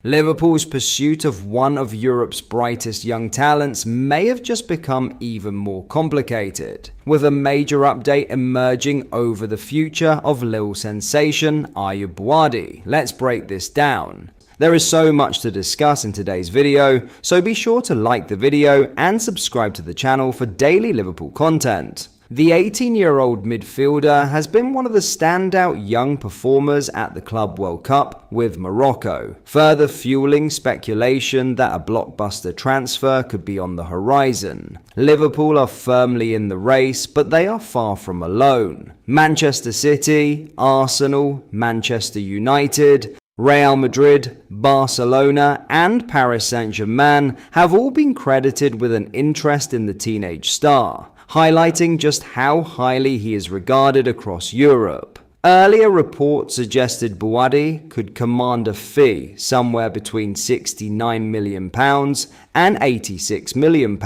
Liverpool's pursuit of one of Europe's brightest young talents may have just become even more complicated, with a major update emerging over the future of Lille sensation Ayyoub Bouaddi. Let's break this down. There is so much to discuss in today's video, so be sure to like the video and subscribe to the channel for daily Liverpool content. The 18-year-old midfielder has been one of the standout young performers at the Club World Cup with Morocco, further fueling speculation that a blockbuster transfer could be on the horizon. Liverpool are firmly in the race, but they are far from alone. Manchester City, Arsenal, Manchester United, Real Madrid, Barcelona, and Paris Saint-Germain have all been credited with an interest in the teenage star, highlighting just how highly he is regarded across Europe. Earlier reports suggested Bouaddi could command a fee somewhere between £69 million and £86 million.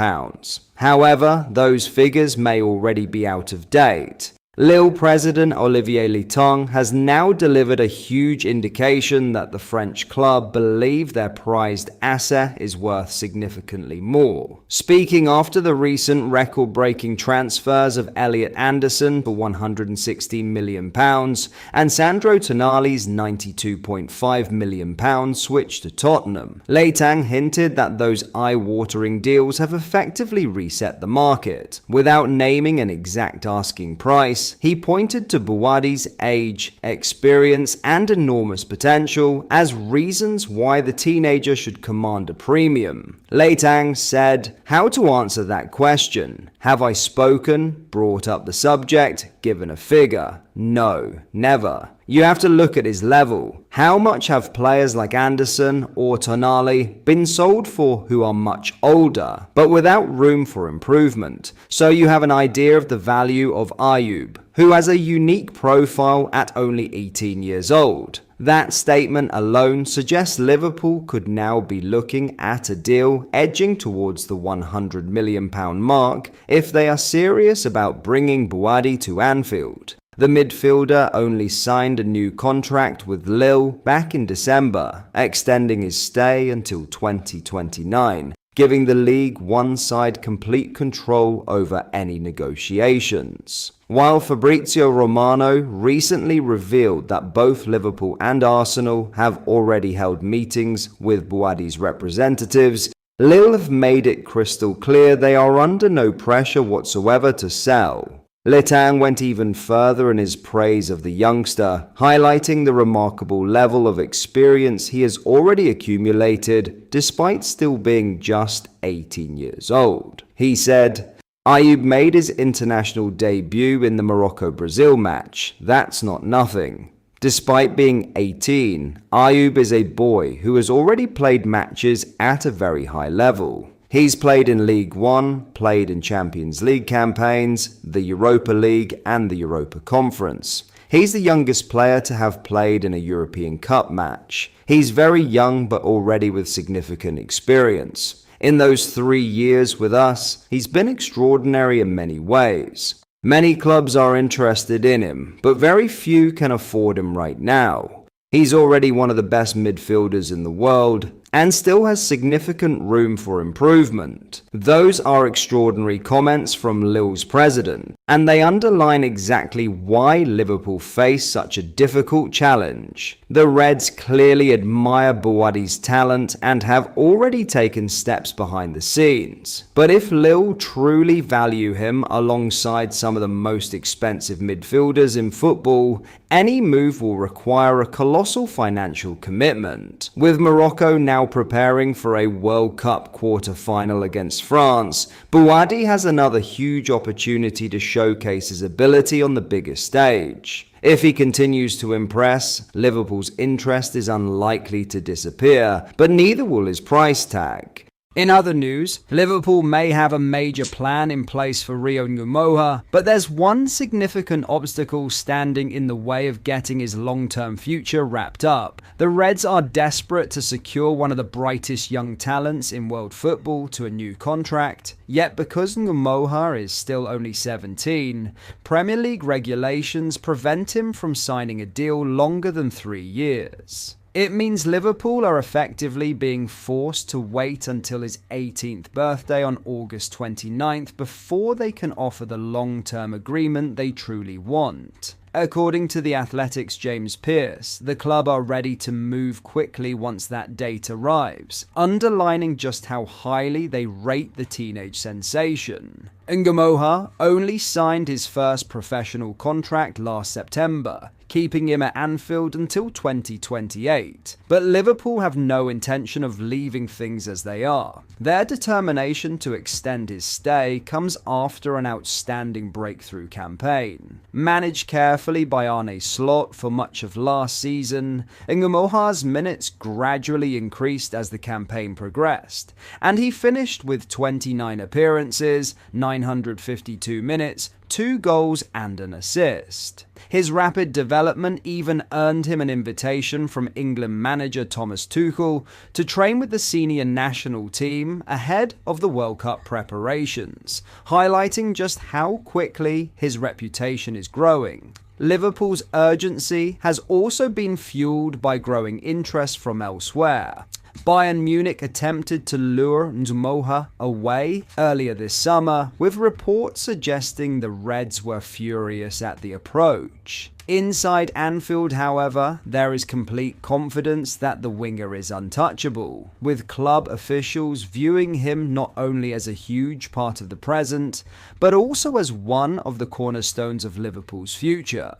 However, those figures may already be out of date. Lille president Olivier Liton has now delivered a huge indication that the French club believe their prized asset is worth significantly more. Speaking after the recent record-breaking transfers of Elliot Anderson for £116 million and Sandro Tonali's £92.5 million switch to Tottenham, Liton hinted that those eye-watering deals have effectively reset the market. Without naming an exact asking price, he pointed to Bouaddi's age, experience, and enormous potential as reasons why the teenager should command a premium. Liton said, "How to answer that question? Have I spoken, brought up the subject, given a figure? No, never. You have to look at his level. How much have players like Anderson or Tonali been sold for who are much older, but without room for improvement? So you have an idea of the value of Ayyoub, who has a unique profile at only 18 years old. That statement alone suggests Liverpool could now be looking at a deal edging towards the £100 million mark if they are serious about bringing Bouaddi to Anfield. The midfielder only signed a new contract with Lille back in December, extending his stay until 2029, giving the league one-side complete control over any negotiations. While Fabrizio Romano recently revealed that both Liverpool and Arsenal have already held meetings with Bouaddi's representatives, Lille have made it crystal clear they are under no pressure whatsoever to sell. Liton went even further in his praise of the youngster, highlighting the remarkable level of experience he has already accumulated despite still being just 18 years old. He said, "Ayyoub made his international debut in the Morocco-Brazil match. That's not nothing. Despite being 18, Ayyoub is a boy who has already played matches at a very high level. He's played in League One, played in Champions League campaigns, the Europa League and the Europa Conference. He's the youngest player to have played in a European Cup match. He's very young but already with significant experience. In those 3 years with us, he's been extraordinary in many ways. Many clubs are interested in him, but very few can afford him right now. He's already one of the best midfielders in the world and still has significant room for improvement." Those are extraordinary comments from Lille's president, and they underline exactly why Liverpool face such a difficult challenge. The Reds clearly admire Bouaddi's talent and have already taken steps behind the scenes. But if Lille truly value him alongside some of the most expensive midfielders in football, any move will require a colossal financial commitment. With Morocco now preparing for a World Cup quarter-final against France, Bouaddi has another huge opportunity to showcase his ability on the biggest stage. If he continues to impress, Liverpool's interest is unlikely to disappear, but neither will his price tag. In other news, Liverpool may have a major plan in place for Numoha, but there's one significant obstacle standing in the way of getting his long-term future wrapped up. The Reds are desperate to secure one of the brightest young talents in world football to a new contract, yet because Numoha is still only 17, Premier League regulations prevent him from signing a deal longer than 3 years. It means Liverpool are effectively being forced to wait until his 18th birthday on August 29th before they can offer the long-term agreement they truly want. According to The Athletic's James Pearce, the club are ready to move quickly once that date arrives, underlining just how highly they rate the teenage sensation. Numoha only signed his first professional contract last September, keeping him at Anfield until 2028. But Liverpool have no intention of leaving things as they are. Their determination to extend his stay comes after an outstanding breakthrough campaign. Managed carefully by Arne Slot for much of last season, Numoha's minutes gradually increased as the campaign progressed, and he finished with 29 appearances, 952 minutes, 2 goals and an assist. His rapid development even earned him an invitation from England manager Thomas Tuchel to train with the senior national team ahead of the World Cup preparations, highlighting just how quickly his reputation is growing. Liverpool's urgency has also been fueled by growing interest from elsewhere. Bayern Munich attempted to lure Numoha away earlier this summer, with reports suggesting the Reds were furious at the approach. Inside Anfield, however, there is complete confidence that the winger is untouchable, with club officials viewing him not only as a huge part of the present, but also as one of the cornerstones of Liverpool's future.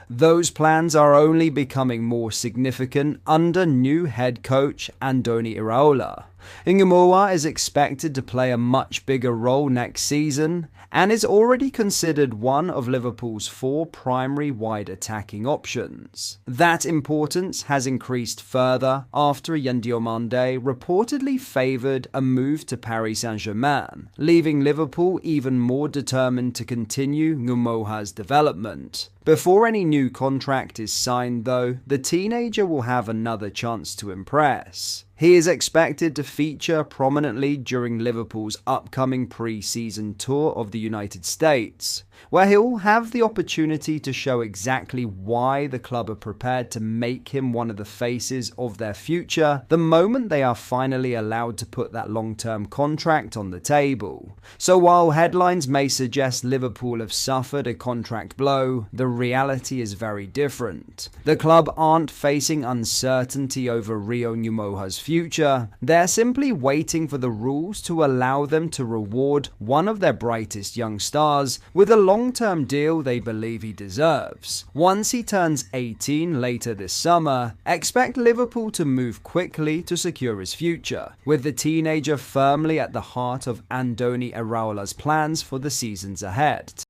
Those plans are only becoming more significant under new head coach Andoni Iraola. Numoha is expected to play a much bigger role next season and is already considered one of Liverpool's 4 primary wide attacking options. That importance has increased further after Diomande reportedly favoured a move to Paris Saint-Germain, leaving Liverpool even more determined to continue Numoha's development. Before any new contract is signed, though, the teenager will have another chance to impress. He is expected to feature prominently during Liverpool's upcoming pre-season tour of the United States, where he'll have the opportunity to show exactly why the club are prepared to make him one of the faces of their future the moment they are finally allowed to put that long-term contract on the table. So while headlines may suggest Liverpool have suffered a contract blow, the reality is very different. The club aren't facing uncertainty over Rio Numoha's future, they're simply waiting for the rules to allow them to reward one of their brightest young stars with a long-term deal they believe he deserves. Once he turns 18 later this summer, expect Liverpool to move quickly to secure his future, with the teenager firmly at the heart of Andoni Iraola's plans for the seasons ahead.